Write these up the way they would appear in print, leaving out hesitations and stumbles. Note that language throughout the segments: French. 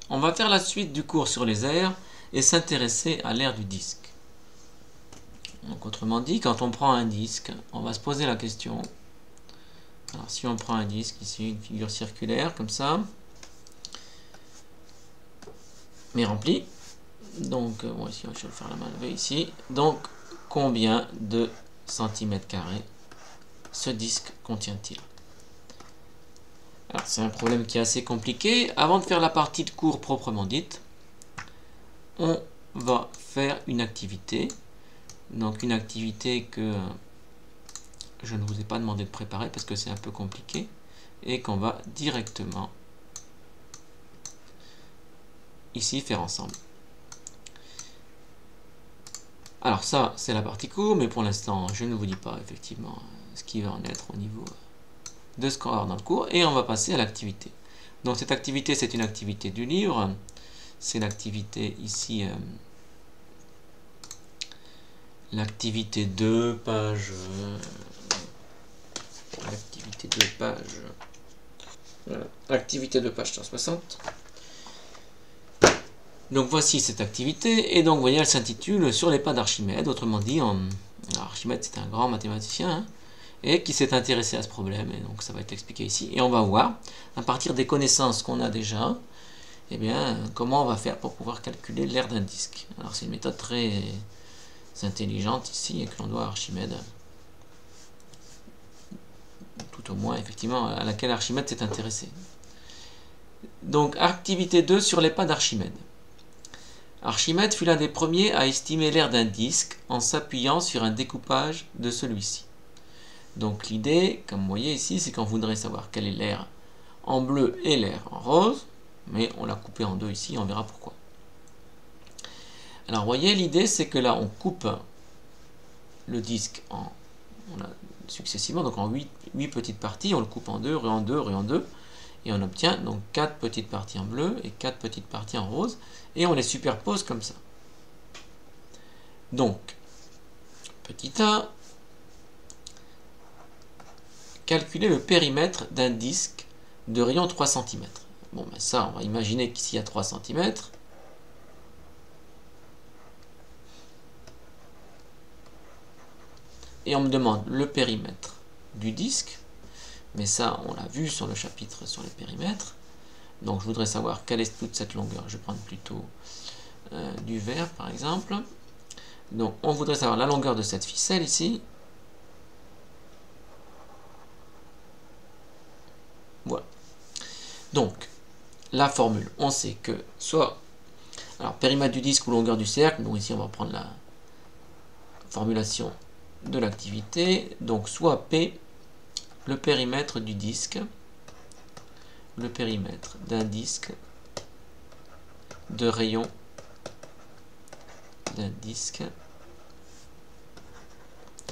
On va faire la suite du cours sur les aires et s'intéresser à l'aire du disque. Donc autrement dit, quand on prend un disque, on va se poser la question. Alors si on prend un disque, ici une figure circulaire comme ça, mais remplie. Donc bon, ici je vais le faire la main levée ici. Donc combien de centimètres carrés ce disque contient-il? Alors c'est un problème qui est assez compliqué. Avant de faire la partie de cours proprement dite, on va faire une activité. Donc une activité que je ne vous ai pas demandé de préparer parce que c'est un peu compliqué et qu'on va directement ici faire ensemble. Alors ça c'est la partie cours, mais pour l'instant je ne vous dis pas effectivement ce qui va en être au niveau de ce qu'on va avoir dans le cours, et on va passer à l'activité. Donc cette activité, c'est une activité du livre, c'est l'activité ici, l'activité 2, page, l'activité 2, page, voilà, activité 2, page 160. Donc voici cette activité, et donc vous voyez, elle s'intitule Sur les pas d'Archimède. Autrement dit, Archimède c'est un grand mathématicien, hein, et qui s'est intéressé à ce problème, et donc ça va être expliqué ici. Et on va voir, à partir des connaissances qu'on a déjà, eh bien, comment on va faire pour pouvoir calculer l'aire d'un disque. Alors c'est une méthode très intelligente ici, et que l'on doit à Archimède, tout au moins effectivement à laquelle Archimède s'est intéressé. Donc activité 2 sur les pas d'Archimède. Archimède fut l'un des premiers à estimer l'aire d'un disque en s'appuyant sur un découpage de celui-ci. Donc l'idée, comme vous voyez ici, c'est qu'on voudrait savoir quelle est l'aire en bleu et l'aire en rose, mais on l'a coupé en deux ici, on verra pourquoi. Alors vous voyez, l'idée c'est que là on coupe le disque successivement, donc en 8 petites parties, on le coupe en deux, en deux, en deux, et on obtient donc 4 petites parties en bleu et 4 petites parties en rose, et on les superpose comme ça. Donc, petit a, calculer le périmètre d'un disque de rayon 3 cm. Bon, ben ça, on va imaginer qu'ici il y a 3 cm. Et on me demande le périmètre du disque. Mais ça, on l'a vu sur le chapitre sur les périmètres. Donc, je voudrais savoir quelle est toute cette longueur. Je vais prendre plutôt du vert, par exemple. Donc, on voudrait savoir la longueur de cette ficelle ici. Voilà. Donc, la formule, on sait que soit, alors périmètre du disque ou longueur du cercle, donc ici on va prendre la formulation de l'activité, donc soit P, le périmètre du disque, le périmètre d'un disque de rayon d'un disque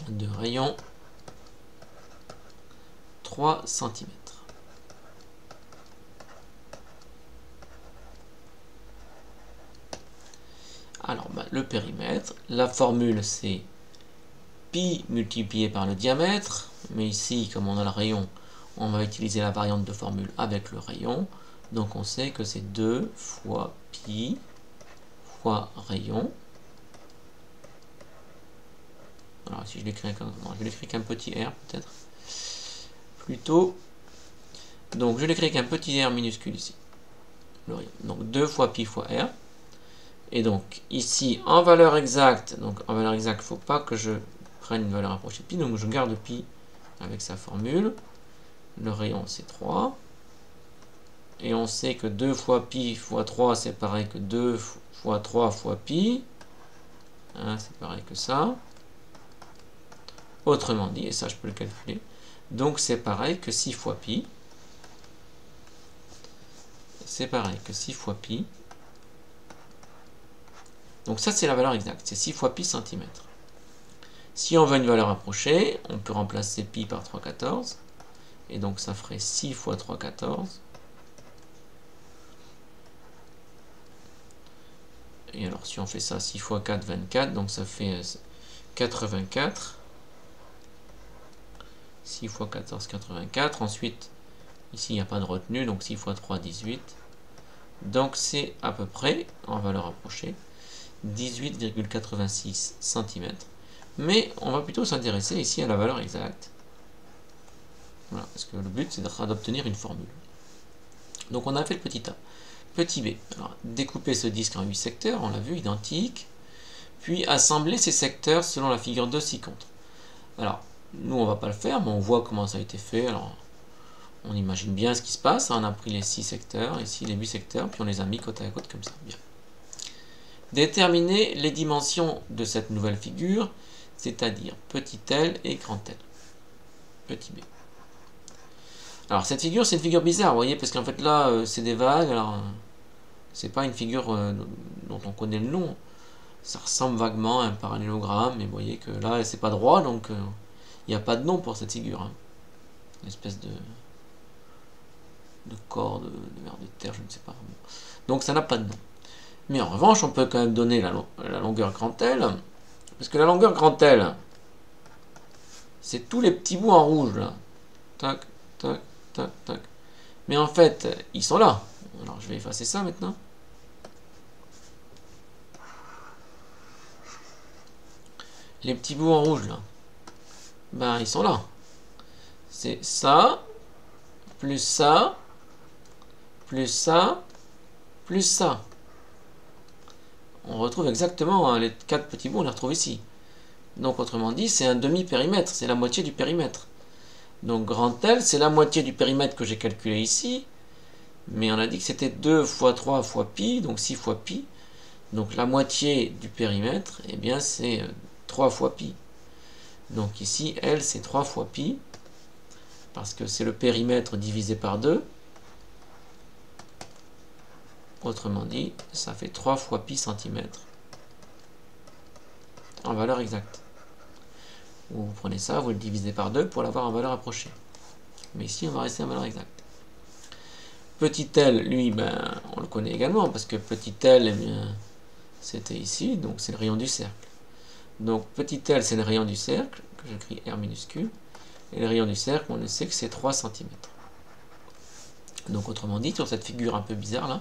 de rayon 3 cm. Alors, le périmètre, la formule c'est pi multiplié par le diamètre, mais ici, comme on a le rayon, on va utiliser la variante de formule avec le rayon, donc on sait que c'est 2 fois pi fois rayon. Alors si je l'écris qu'un petit r peut-être, plutôt, donc je l'écris qu'un petit r minuscule ici, le rayon. Donc 2 fois pi fois r. Et donc ici en valeur exacte, il ne faut pas que je prenne une valeur approchée de pi, donc je garde pi avec sa formule. Le rayon c'est 3. Et on sait que 2 fois pi fois 3 c'est pareil que 2 fois 3 fois pi. Hein, c'est pareil que ça. Autrement dit, et ça je peux le calculer, donc c'est pareil que 6 fois pi. C'est pareil que 6 fois pi. Donc ça c'est la valeur exacte, c'est 6 fois pi centimètre. Si on veut une valeur approchée, on peut remplacer pi par 3/14. Et donc ça ferait 6 fois 3/14. Et alors si on fait ça, 6 fois 4, 24. Donc ça fait 84. 6 fois 14, 84. Ensuite, ici il n'y a pas de retenue, donc 6 fois 3, 18. Donc c'est à peu près, en valeur approchée, 18,86 cm. Mais on va plutôt s'intéresser ici à la valeur exacte. Voilà, parce que le but c'est d'obtenir une formule. Donc on a fait le petit a. Petit b, alors découper ce disque en 8 secteurs, on l'a vu, identique. Puis assembler ces secteurs selon la figure 2 ci-contre. Alors, nous on va pas le faire, mais on voit comment ça a été fait. Alors, on imagine bien ce qui se passe. On a pris les 6 secteurs, ici les 8 secteurs, puis on les a mis côte à côte comme ça. Bien. Déterminer les dimensions de cette nouvelle figure, c'est-à-dire petit L et grand L. Petit b. Alors cette figure, c'est une figure bizarre, vous voyez, parce qu'en fait là, c'est des vagues. Alors, c'est pas une figure dont on connaît le nom. Ça ressemble vaguement à un parallélogramme, mais vous voyez que là, c'est pas droit, donc il n'y a pas de nom pour cette figure. Hein. Une espèce de corps, de ver de terre, je ne sais pas. Donc ça n'a pas de nom. Mais en revanche, on peut quand même donner la longueur grand L, parce que la longueur grand L, c'est tous les petits bouts en rouge, là. Tac, tac, tac, tac. Mais en fait, ils sont là. Alors je vais effacer ça maintenant. Les petits bouts en rouge là, ben ils sont là. C'est ça, plus ça, plus ça, plus ça. On retrouve exactement hein, les 4 petits bouts, on les retrouve ici. Donc autrement dit, c'est un demi-périmètre, c'est la moitié du périmètre. Donc grand L, c'est la moitié du périmètre que j'ai calculé ici. Mais on a dit que c'était 2 fois 3 fois pi, donc 6 fois pi. Donc la moitié du périmètre, eh bien c'est 3 fois pi. Donc ici, L, c'est 3 fois pi, parce que c'est le périmètre divisé par 2. Autrement dit, ça fait 3 fois pi centimètres en valeur exacte. Vous prenez ça, vous le divisez par 2 pour l'avoir en valeur approchée. Mais ici, on va rester en valeur exacte. Petit L, lui, ben, on le connaît également, parce que petit L, eh bien, c'était ici, donc c'est le rayon du cercle. Donc petit L, c'est le rayon du cercle, que j'écris R minuscule, et le rayon du cercle, on le sait que c'est 3 cm. Donc autrement dit, sur cette figure un peu bizarre là,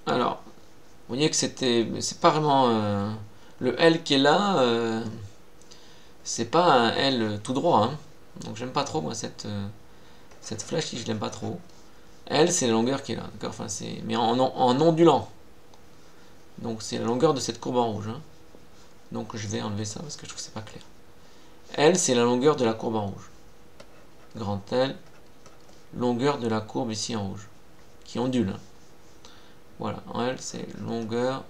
alors, vous voyez que c'est pas vraiment le L qui est là, c'est pas un L tout droit, hein. Donc j'aime pas trop moi cette flèche, je l'aime pas trop. L, c'est la longueur qui est là, d'accord, enfin c'est mais en ondulant. Donc c'est la longueur de cette courbe en rouge. Hein. Donc je vais enlever ça parce que je trouve que c'est pas clair. L, c'est la longueur de la courbe en rouge. Grand L, longueur de la courbe ici en rouge, qui ondule. Hein. Voilà, en L, c'est longueur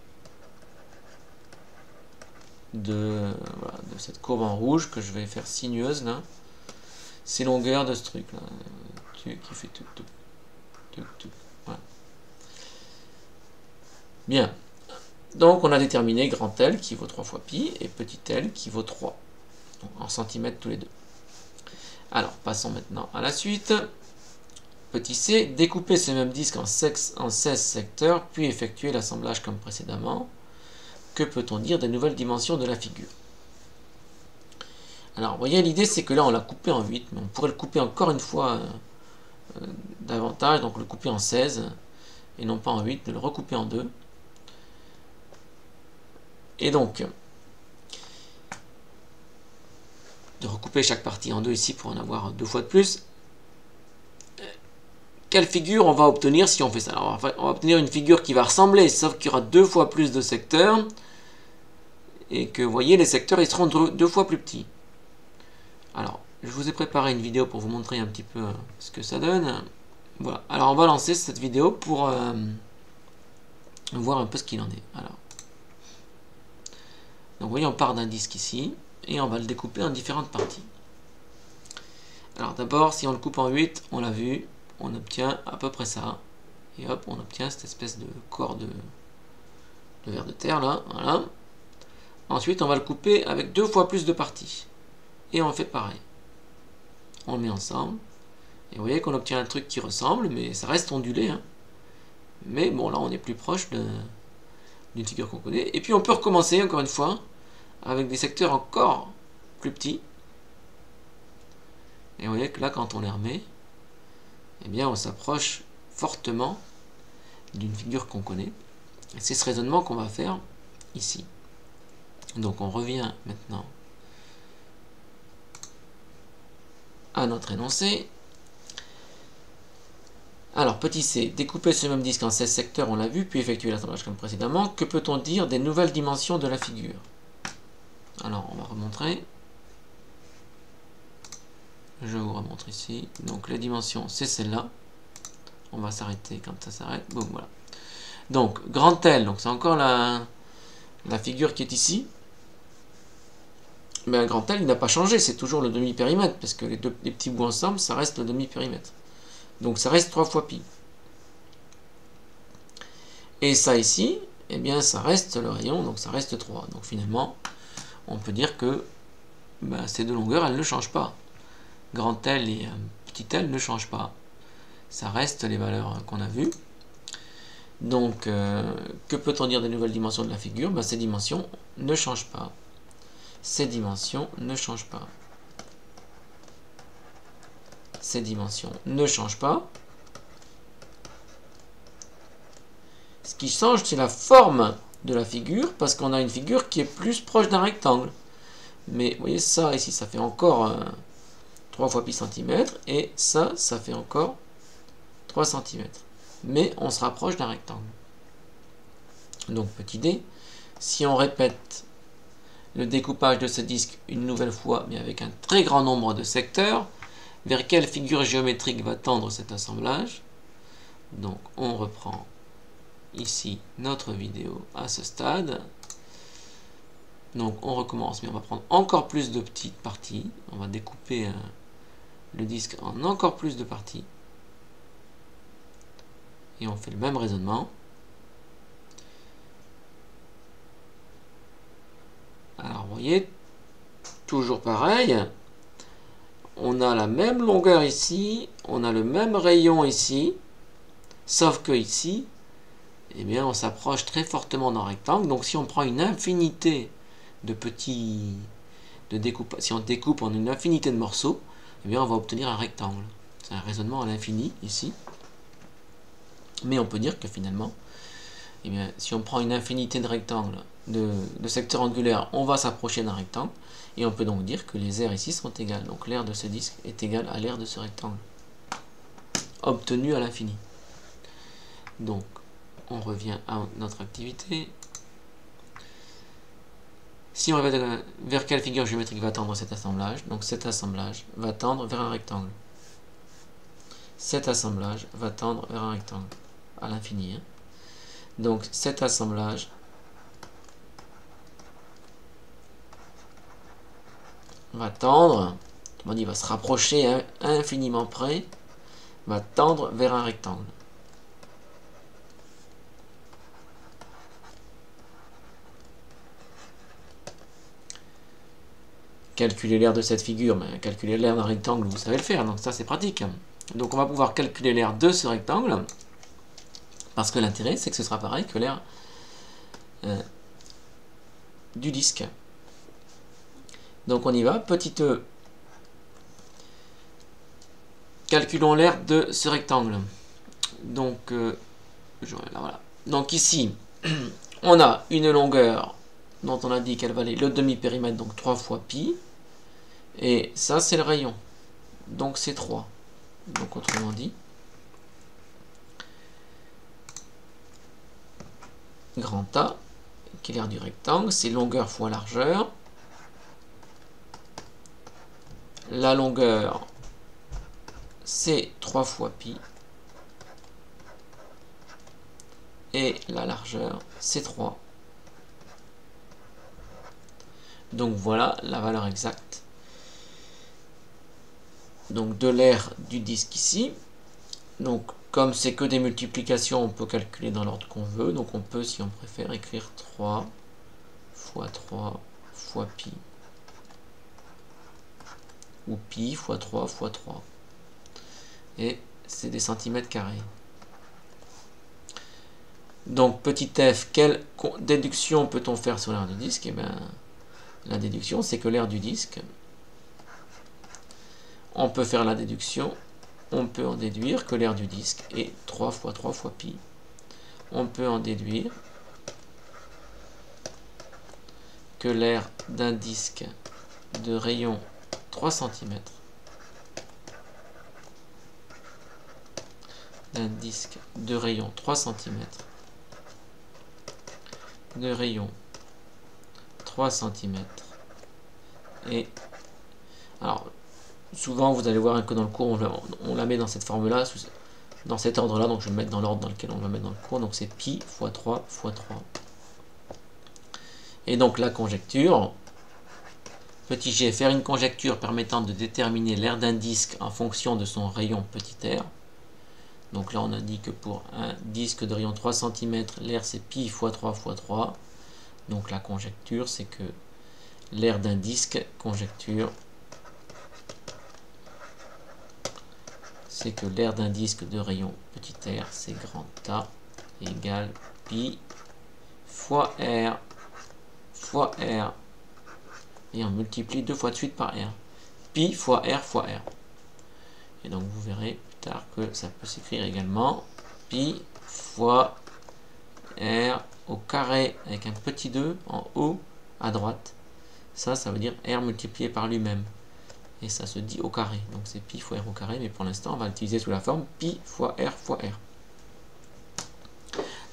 de cette courbe en rouge que je vais faire sinueuse là. C'est longueur de ce truc là, qui fait tout. Voilà. Bien. Donc on a déterminé grand L qui vaut 3 fois pi et petit l qui vaut 3. Donc, en centimètres tous les deux. Alors passons maintenant à la suite. Petit c, découper ce même disque en 16 secteurs, puis effectuer l'assemblage comme précédemment. Que peut-on dire des nouvelles dimensions de la figure? Alors vous voyez, l'idée c'est que là on l'a coupé en 8, mais on pourrait le couper encore une fois davantage, donc le couper en 16, et non pas en 8, de le recouper en 2. Et donc, de recouper chaque partie en 2 ici pour en avoir 2 fois de plus. Quelle figure on va obtenir si on fait ça? Alors, on va obtenir une figure qui va ressembler, sauf qu'il y aura 2 fois plus de secteurs, et que vous voyez, les secteurs ils seront 2 fois plus petits. Alors, je vous ai préparé une vidéo pour vous montrer un petit peu ce que ça donne. Voilà, alors on va lancer cette vidéo pour voir un peu ce qu'il en est. Alors, donc vous voyez, on part d'un disque ici, et on va le découper en différentes parties. Alors d'abord, si on le coupe en 8, on l'a vu, on obtient à peu près ça. Et hop, on obtient cette espèce de corps de ver de terre là, voilà. Ensuite, on va le couper avec 2 fois plus de parties. Et on fait pareil. On le met ensemble. Et vous voyez qu'on obtient un truc qui ressemble, mais ça reste ondulé. Hein. Mais bon, là, on est plus proche d'une figure qu'on connaît. Et puis, on peut recommencer, encore une fois, avec des secteurs encore plus petits. Et vous voyez que là, quand on les remet, eh bien on s'approche fortement d'une figure qu'on connaît. Et c'est ce raisonnement qu'on va faire ici. Donc on revient maintenant à notre énoncé. Alors, petit c, découper ce même disque en 16 secteurs, on l'a vu, puis effectuer l'assemblage comme précédemment. Que peut-on dire des nouvelles dimensions de la figure? Alors, on va remontrer. Je vous remontre ici. Donc, les dimensions, c'est celle-là. On va s'arrêter quand ça s'arrête. Boum, voilà. Donc, grand L, donc c'est encore la figure qui est ici. Mais un grand L, il n'a pas changé, c'est toujours le demi-périmètre, parce que les petits bouts ensemble, ça reste le demi-périmètre. Donc ça reste 3 fois pi. Et ça ici, eh bien ça reste le rayon, donc ça reste 3. Donc finalement, on peut dire que ces deux longueurs, elles ne changent pas. Grand L et petit L ne changent pas. Ça reste les valeurs qu'on a vues. Donc, que peut-on dire des nouvelles dimensions de la figure? Ces dimensions ne changent pas. Ces dimensions ne changent pas. Ces dimensions ne changent pas. Ce qui change, c'est la forme de la figure, parce qu'on a une figure qui est plus proche d'un rectangle. Mais vous voyez, ça ici, ça fait encore 3 fois pi centimètres, et ça fait encore 3 cm. Mais on se rapproche d'un rectangle. Donc, petit d, si on répète le découpage de ce disque une nouvelle fois, mais avec un très grand nombre de secteurs, vers quelle figure géométrique va tendre cet assemblage? Donc, on reprend ici notre vidéo à ce stade. Donc, on recommence, mais on va prendre encore plus de petites parties. On va découper le disque en encore plus de parties. Et on fait le même raisonnement. Alors, vous voyez, toujours pareil. On a la même longueur ici, on a le même rayon ici, sauf que ici, eh bien, on s'approche très fortement d'un rectangle. Donc, si on prend une infinité de petits découpage, si on découpe en une infinité de morceaux, eh bien, on va obtenir un rectangle. C'est un raisonnement à l'infini ici. Mais on peut dire que finalement, eh bien, si on prend une infinité de rectangles, de secteurs angulaires, on va s'approcher d'un rectangle. Et on peut donc dire que les aires ici sont égales. Donc l'aire de ce disque est égale à l'aire de ce rectangle, obtenu à l'infini. Donc, on revient à notre activité. Si on répète vers quelle figure géométrique va tendre cet assemblage, donc cet assemblage va tendre vers un rectangle. Cet assemblage va tendre vers un rectangle, à l'infini. Hein. Donc cet assemblage va tendre, on dit, va se rapprocher infiniment près, va tendre vers un rectangle. Calculer l'aire de cette figure, calculer l'aire d'un rectangle, vous savez le faire, donc ça c'est pratique. Donc on va pouvoir calculer l'aire de ce rectangle, parce que l'intérêt c'est que ce sera pareil que l'aire du disque. Donc on y va, petit e, calculons l'aire de ce rectangle. Donc, voilà. Donc ici, on a une longueur dont on a dit qu'elle valait le demi-périmètre, donc 3 fois pi. Et ça, c'est le rayon. Donc c'est 3. Donc autrement dit, grand A, qui est l'aire du rectangle, c'est longueur fois largeur. La longueur, c'est 3 fois pi. Et la largeur, c'est 3. Donc voilà la valeur exacte. Donc de l'aire du disque ici. Donc comme c'est que des multiplications, on peut calculer dans l'ordre qu'on veut. Donc on peut, si on préfère, écrire 3 fois 3 fois pi. Ou pi fois 3 fois 3. Et c'est des centimètres carrés. Donc petit f, quelle déduction peut-on faire sur l'aire du disque? Eh bien, la déduction, c'est que l'aire du disque, on peut faire la déduction on peut en déduire que l'aire du disque est 3 fois 3 fois pi. On peut en déduire que l'aire d'un disque de rayon 3 cm, d'un disque de rayon 3 cm, de rayon 3 cm, et alors souvent vous allez voir que dans le cours on la met dans cette forme là, dans cet ordre là, donc je vais le mettre dans l'ordre dans lequel on va mettre dans le cours, donc c'est pi fois 3 fois 3. Et donc la conjecture, petit g, faire une conjecture permettant de déterminer l'aire d'un disque en fonction de son rayon petit r. Donc là on a dit que pour un disque de rayon 3 cm, l'aire c'est pi fois 3 fois 3. Donc la conjecture c'est que l'aire d'un disque, conjecture, c'est que l'aire d'un disque de rayon petit r c'est grand A égale pi fois r fois r, et on multiplie deux fois de suite par r, pi fois r fois r. Et donc vous verrez plus tard que ça peut s'écrire également pi fois r au carré avec un petit 2 en haut à droite. Ça veut dire r multiplié par lui-même, et ça se dit au carré, donc c'est pi fois r au carré, mais pour l'instant on va l'utiliser sous la forme pi fois r fois r.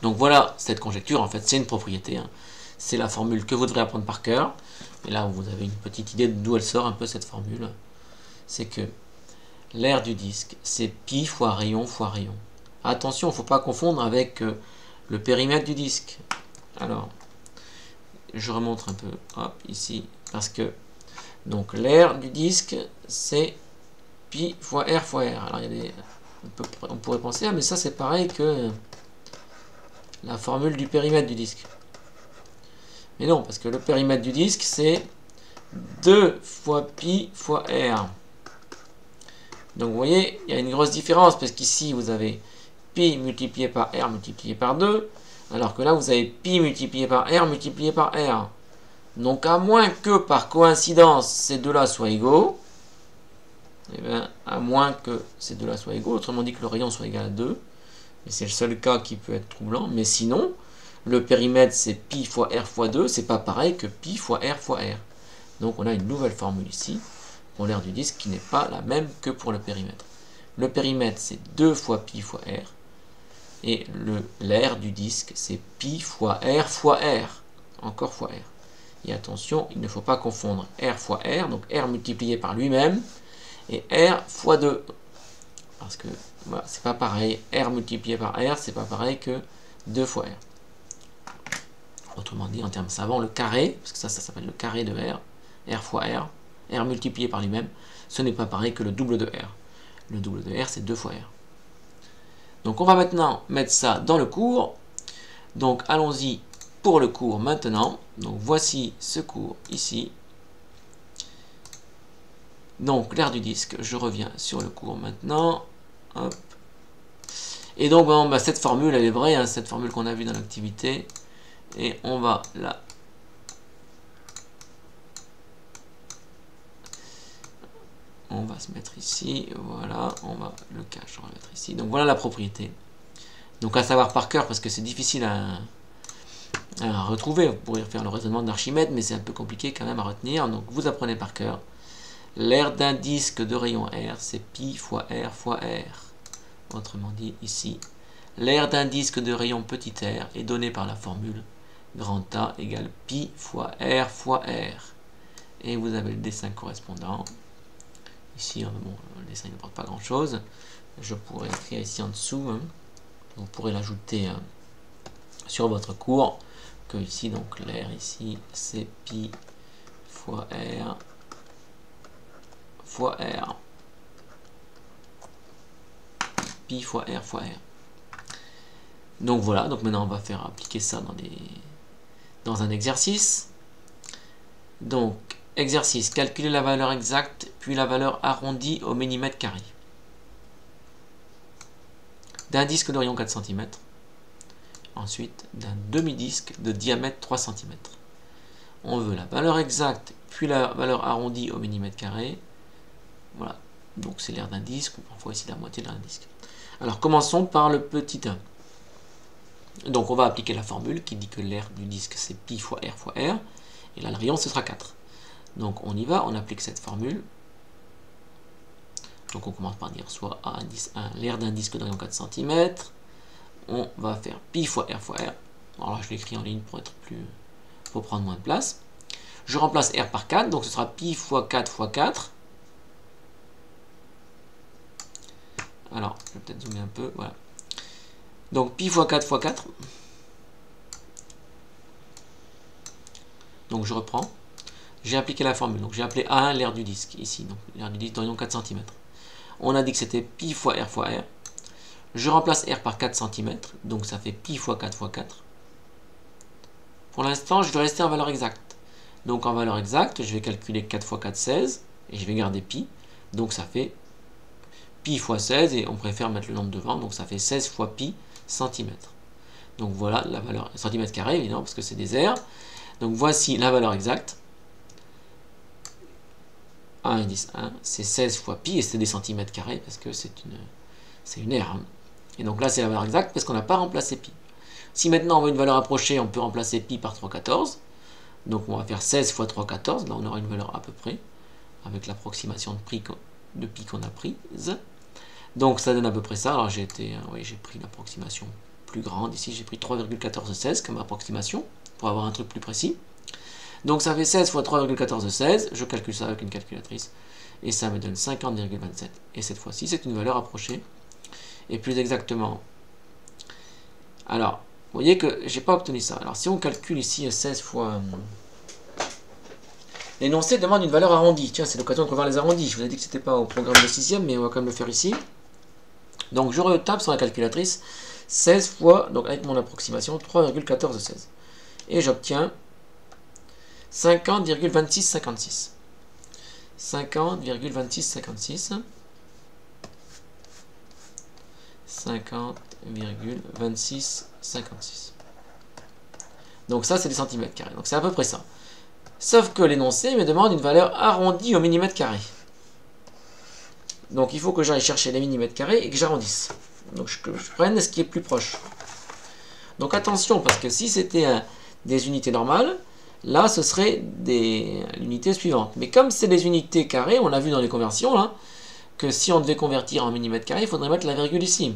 Donc voilà, cette conjecture en fait c'est une propriété, hein. C'est la formule que vous devrez apprendre par cœur. Et là, vous avez une petite idée d'où elle sort un peu cette formule. C'est que l'aire du disque, c'est pi fois rayon fois rayon. Attention, il ne faut pas confondre avec le périmètre du disque. Alors, je remonte un peu, hop, ici, parce que donc l'aire du disque, c'est pi fois r fois r. Alors, il y a des, on pourrait penser, ah, mais ça c'est pareil que la formule du périmètre du disque. Mais non, parce que le périmètre du disque, c'est 2 fois pi fois r. Donc vous voyez, il y a une grosse différence, parce qu'ici, vous avez pi multiplié par r multiplié par 2, alors que là, vous avez pi multiplié par r multiplié par r. Donc à moins que, par coïncidence, ces deux-là soient égaux, eh bien, à moins que ces deux-là soient égaux, autrement dit que le rayon soit égal à 2, mais c'est le seul cas qui peut être troublant, mais sinon, le périmètre, c'est pi fois r fois 2, c'est pas pareil que pi fois r fois r. Donc on a une nouvelle formule ici, pour l'aire du disque, qui n'est pas la même que pour le périmètre. Le périmètre, c'est 2 fois pi fois r, et l'aire du disque, c'est pi fois r, encore fois r. Et attention, il ne faut pas confondre r fois r, donc r multiplié par lui-même, et r fois 2. Parce que voilà, c'est pas pareil, r multiplié par r, c'est pas pareil que 2 fois r. Autrement dit, en termes savants, le carré, parce que ça s'appelle le carré de r fois r multiplié par lui-même, ce n'est pas pareil que le double de r. Le double de r, c'est 2 fois r. Donc on va maintenant mettre ça dans le cours. Donc allons-y pour le cours maintenant. Donc voici ce cours ici. Donc l'aire du disque, je reviens sur le cours maintenant. Hop. Et donc bon, bah, cette formule, elle est vraie, hein, cette formule qu'on a vue dans l'activité. Et on va là. On va se mettre ici, voilà, on va le cache, on va mettre ici. Donc voilà la propriété. Donc à savoir par cœur, parce que c'est difficile à retrouver. Vous pourriez faire le raisonnement d'Archimède, mais c'est un peu compliqué quand même à retenir. Donc vous apprenez par cœur. L'aire d'un disque de rayon R, c'est pi fois R fois R. Autrement dit, ici, l'aire d'un disque de rayon petit r est donné par la formule grand A égale pi fois R fois R. Et vous avez le dessin correspondant. Ici, bon, le dessin ne porte pas grand chose. Je pourrais écrire ici en dessous. Hein. Vous pourrez l'ajouter sur votre cours. Que ici, donc l'aire ici, c'est pi fois R fois R. Pi fois R fois R. Donc voilà, donc maintenant on va faire appliquer ça dans un exercice. Donc, exercice, calculer la valeur exacte, puis la valeur arrondie au millimètre carré. D'un disque de rayon 4 cm. Ensuite, d'un demi-disque de diamètre 3 cm. On veut la valeur exacte, puis la valeur arrondie au millimètre carré. Voilà. Donc c'est l'aire d'un disque, ou parfois ici la moitié de l'aire d'un disque. Alors commençons par le petit 1. Donc on va appliquer la formule qui dit que l'aire du disque c'est pi fois R, et là le rayon ce sera 4. Donc on y va, on applique cette formule. Donc on commence par dire soit A indice 1, l'aire d'un disque de rayon 4 cm. On va faire pi fois R. Alors là je l'écris en ligne pour prendre moins de place. Je remplace R par 4, donc ce sera pi fois 4 fois 4. Alors, je vais peut-être zoomer un peu, voilà. Donc pi fois 4 fois 4. Donc je reprends. J'ai appliqué la formule. Donc j'ai appelé A1 l'aire du disque, ici. Donc l'aire du disque de rayon 4 cm. On a dit que c'était pi fois R. Je remplace R par 4 cm. Donc ça fait pi fois 4 fois 4. Pour l'instant, je vais rester en valeur exacte. Donc en valeur exacte, je vais calculer 4 fois 4, 16. Et je vais garder pi. Donc ça fait pi fois 16. Et on préfère mettre le nombre devant. Donc ça fait 16 fois pi centimètres. Donc voilà la valeur, centimètre carré évidemment, parce que c'est des aires. Donc voici la valeur exacte. A indice 1, c'est 16 fois pi, et c'est des centimètres carrés, parce que c'est une aire. Hein. Et donc là, c'est la valeur exacte, parce qu'on n'a pas remplacé pi. Si maintenant on veut une valeur approchée, on peut remplacer pi par 3,14. Donc on va faire 16 fois 3,14. Là, on aura une valeur à peu près, avec l'approximation de pi qu'on a prise. Donc ça donne à peu près ça. Alors j'ai pris l'approximation plus grande. Ici, j'ai pris 3,1416 comme approximation, pour avoir un truc plus précis. Donc ça fait 16 fois 3,1416, je calcule ça avec une calculatrice, et ça me donne 50,27. Et cette fois-ci, c'est une valeur approchée. Et plus exactement, alors, vous voyez que j'ai pas obtenu ça. Alors si on calcule ici 16 fois... L'énoncé demande une valeur arrondie. Tiens, c'est l'occasion de revoir les arrondis. Je vous ai dit que c'était pas au programme de 6e, mais on va quand même le faire ici. Donc je retape sur la calculatrice 16 fois, donc avec mon approximation, 3,1416. Et j'obtiens 50,2656. 50,2656. 50,2656. Donc ça, c'est des centimètres carrés. Donc c'est à peu près ça. Sauf que l'énoncé me demande une valeur arrondie au millimètre carré. Donc il faut que j'aille chercher les millimètres carrés et que j'arrondisse. Donc je prenne ce qui est plus proche. Donc attention, parce que si c'était des unités normales, là ce serait l'unité suivante. Mais comme c'est des unités carrées, on l'a vu dans les conversions, là, que si on devait convertir en millimètres carrés, il faudrait mettre la virgule ici.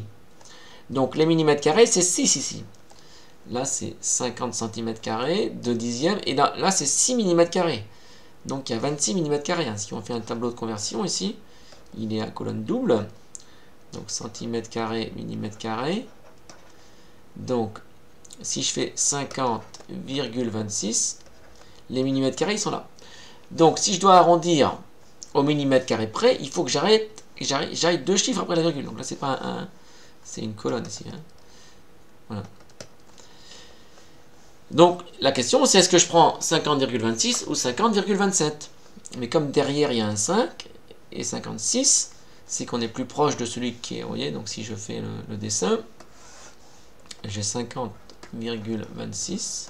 Donc les millimètres carrés, c'est 6 ici. Là, c'est 50 cm carrés, 2 dixièmes. Et là c'est 6 mm carrés. Donc il y a 26 mm carrés. Hein. Si on fait un tableau de conversion ici, il est à colonne double. Donc centimètres carrés, millimètres carrés. Donc, si je fais 50,26, les millimètres carrés, ils sont là. Donc, si je dois arrondir au millimètre carré près, il faut que j'aille 2 chiffres après la virgule. Donc là, c'est pas un 1, c'est une colonne ici. Hein. Voilà. Donc, la question, c'est est-ce que je prends 50,26 ou 50,27? Mais comme derrière, il y a un 5 et 56, c'est qu'on est plus proche de celui qui est, vous voyez, donc si je fais le dessin, j'ai 50,26,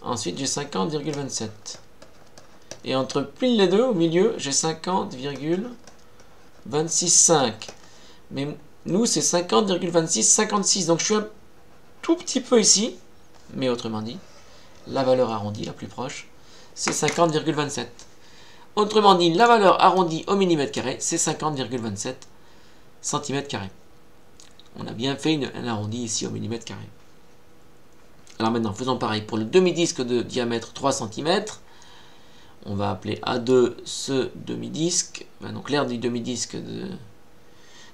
ensuite j'ai 50,27. Et entre pile les deux, au milieu, j'ai 50,265. Mais nous, c'est 50,26, 56. Donc je suis un tout petit peu ici. Mais autrement dit, la valeur arrondie la plus proche, c'est 50,27. Autrement dit, la valeur arrondie au millimètre carré, c'est 50,27 cm carré. On a bien fait un arrondi ici au millimètre carré. Alors maintenant, faisons pareil. Pour le demi-disque de diamètre 3 cm, on va appeler A2 ce demi-disque. Donc l'aire du demi-disque de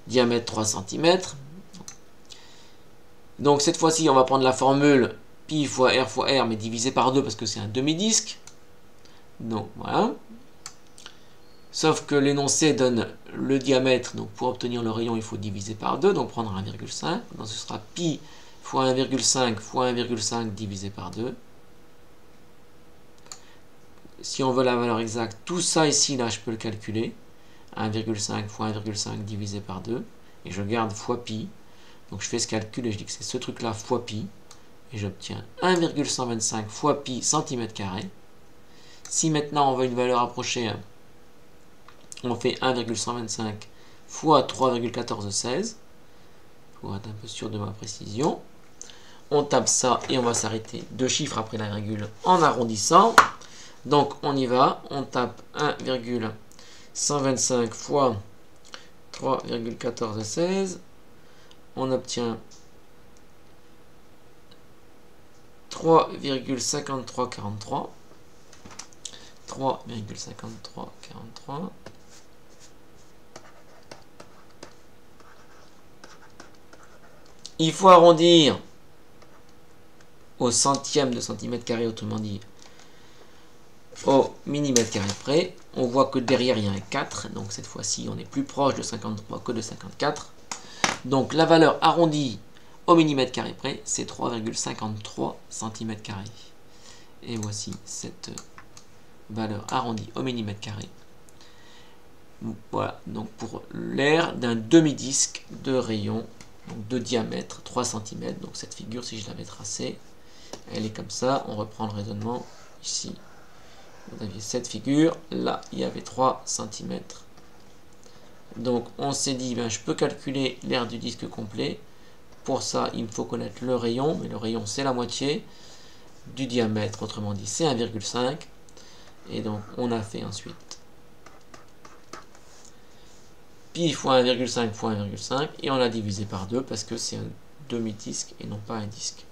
diamètre 3 cm. Donc cette fois-ci, on va prendre la formule pi fois R, mais divisé par 2 parce que c'est un demi-disque. Donc voilà. Sauf que l'énoncé donne le diamètre, donc pour obtenir le rayon, il faut diviser par 2, donc prendre 1,5. Donc ce sera pi fois 1,5 fois 1,5 divisé par 2. Si on veut la valeur exacte, tout ça ici, là, je peux le calculer. 1,5 fois 1,5 divisé par 2. Et je garde fois pi. Donc je fais ce calcul et je dis que c'est ce truc-là fois pi. Et j'obtiens 1,125 fois pi centimètre carré. Si maintenant on veut une valeur approchée, on fait 1,125 fois 3,1416. Pour être un peu sûr de ma précision. On tape ça et on va s'arrêter 2 chiffres après la virgule en arrondissant. Donc on y va, on tape 1,125 fois 3,1416. On obtient 3,5343. 3,5343. Il faut arrondir au centième de centimètre carré, autrement dit au millimètre carré près. On voit que derrière il y a un 4, donc cette fois-ci on est plus proche de 53 que de 54. Donc la valeur arrondie au millimètre carré près, c'est 3,53 cm². Et voici cette valeur arrondie au millimètre carré. Voilà, donc pour l'aire d'un demi-disque de rayon, donc de diamètre 3 cm. Donc cette figure, si je l'avais tracée, elle est comme ça. On reprend le raisonnement ici. Vous aviez cette figure, là il y avait 3 cm. Donc on s'est dit, ben, je peux calculer l'aire du disque complet. Pour ça, il me faut connaître le rayon, mais le rayon c'est la moitié du diamètre, autrement dit c'est 1,5. Et donc on a fait ensuite pi fois 1,5 fois 1,5 et on l'a divisé par 2 parce que c'est un demi-disque et non pas un disque.